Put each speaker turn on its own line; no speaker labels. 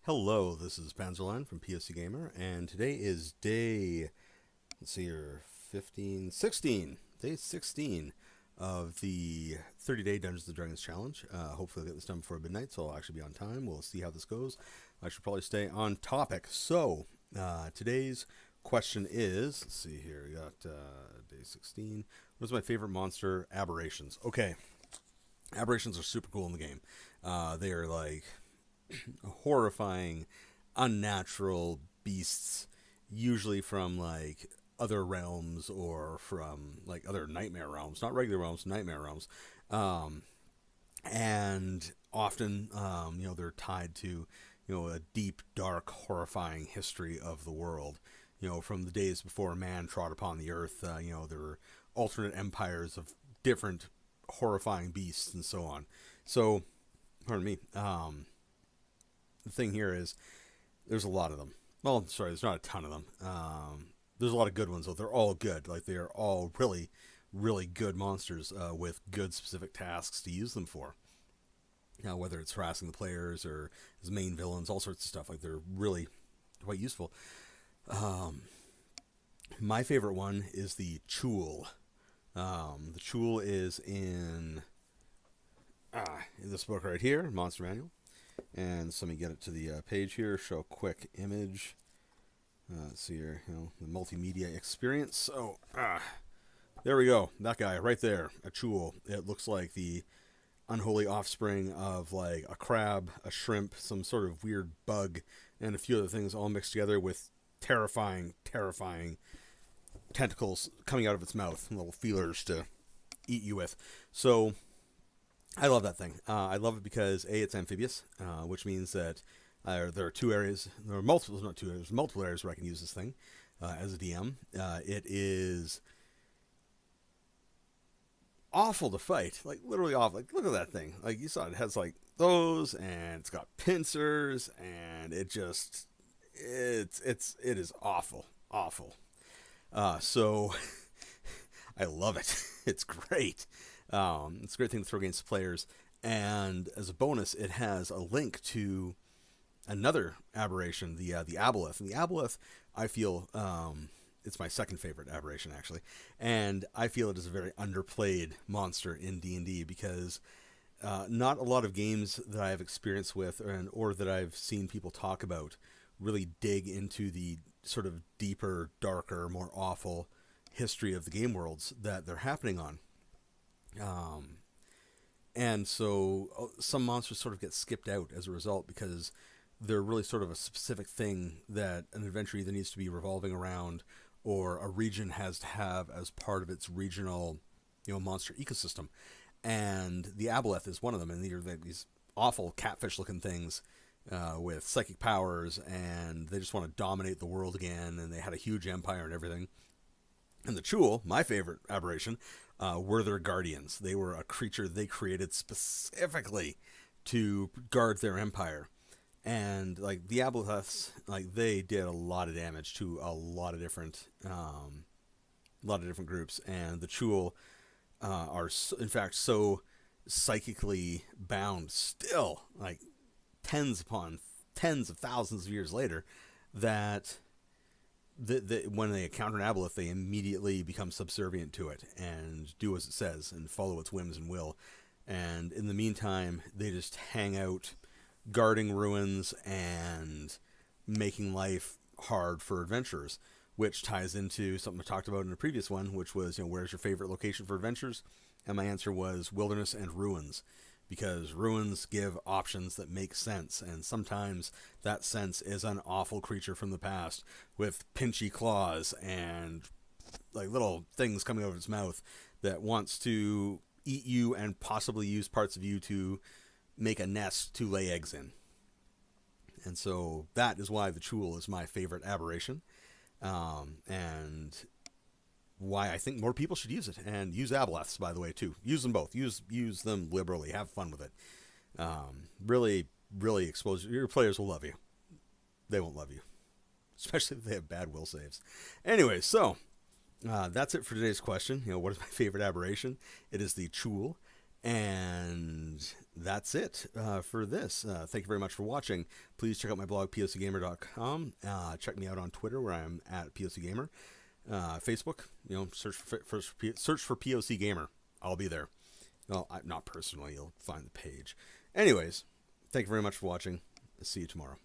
Hello, this is Panzerline from POCGamer, and today is let's see here, 15, 16, day 16 of the 30-day Dungeons & Dragons challenge. Hopefully I'll get this done before midnight, so I'll actually be on time. We'll see how this goes. I should probably stay on topic. So, today's question is, let's see here, we got day 16. What's my favorite monster? Aberrations. Okay, aberrations are super cool in the game. They are like horrifying, unnatural beasts, usually from like other realms or from like other nightmare realms, not regular realms, nightmare realms, and often, they're tied to, a deep, dark, horrifying history of the world. From the days before man trod upon the earth, there were alternate empires of different horrifying beasts and so on. So, pardon me. The thing here is there's a lot of them. Well, sorry, there's not a ton of them. There's a lot of good ones, though. They're all good. Like, they are all really, really good monsters with good specific tasks to use them for. Now, whether it's harassing the players or as main villains, all sorts of stuff. Like, they're really quite useful. My favorite one is the Chul. The Chul is in this book right here, Monster Manual. And so let me get it to the page here, show a quick image. Let's see here, the multimedia experience. So, there we go. That guy right there, a Chul. It looks like the unholy offspring of like a crab, a shrimp, some sort of weird bug, and a few other things all mixed together with terrifying tentacles coming out of its mouth, and little feelers to eat you with. So, I love that thing. I love it because A, it's amphibious, which means that there are two areas, there are multiple, not two areas, multiple areas where I can use this thing as a DM. It is awful to fight, like literally awful. Like, look at that thing. Like, you saw it has like those, and it's got pincers, and it is awful. So I love it. It's great. It's a great thing to throw against players. And as a bonus, it has a link to another aberration, the aboleth. And the aboleth, I feel, it's my second favorite aberration, actually. And I feel it is a very underplayed monster in D&D because not a lot of games that I have experience with or that I've seen people talk about really dig into the sort of deeper, darker, more awful history of the game worlds that they're happening on. And so some monsters sort of get skipped out as a result because they're really sort of a specific thing that an adventure either needs to be revolving around or a region has to have as part of its regional, monster ecosystem. And the aboleth is one of them, and they're these awful catfish-looking things with psychic powers, and they just want to dominate the world again, and they had a huge empire and everything. And the Chul, my favorite aberration, were their guardians. They were a creature they created specifically to guard their empire. And like the aboleths, like they did a lot of damage to a lot of different groups. And the Chul are in fact so psychically bound still, like tens upon tens of thousands of years later, that when they encounter an aboleth, they immediately become subservient to it and do as it says and follow its whims and will. And in the meantime, they just hang out guarding ruins and making life hard for adventurers, which ties into something I talked about in the previous one, which was, where's your favorite location for adventures? And my answer was wilderness and ruins, because ruins give options that make sense, and sometimes that sense is an awful creature from the past with pinchy claws and like little things coming out of its mouth that wants to eat you and possibly use parts of you to make a nest to lay eggs in. And so that is why the Chul is my favorite aberration, and why I think more people should use it, and use aboleths, by the way, too. Use them both. Use them liberally. Have fun with it. Really, really expose your players will love you. They won't love you, especially if they have bad will saves. Anyway, so that's it for today's question. What is my favorite aberration? It is the Chul, And that's it for this. Thank you very much for watching. Please check out my blog, POCGamer.com. Check me out on Twitter, where I'm at POCGamer. Facebook, search for POCGamer. I'll be there. Well, not personally. You'll find the page. Anyways, thank you very much for watching. See you tomorrow.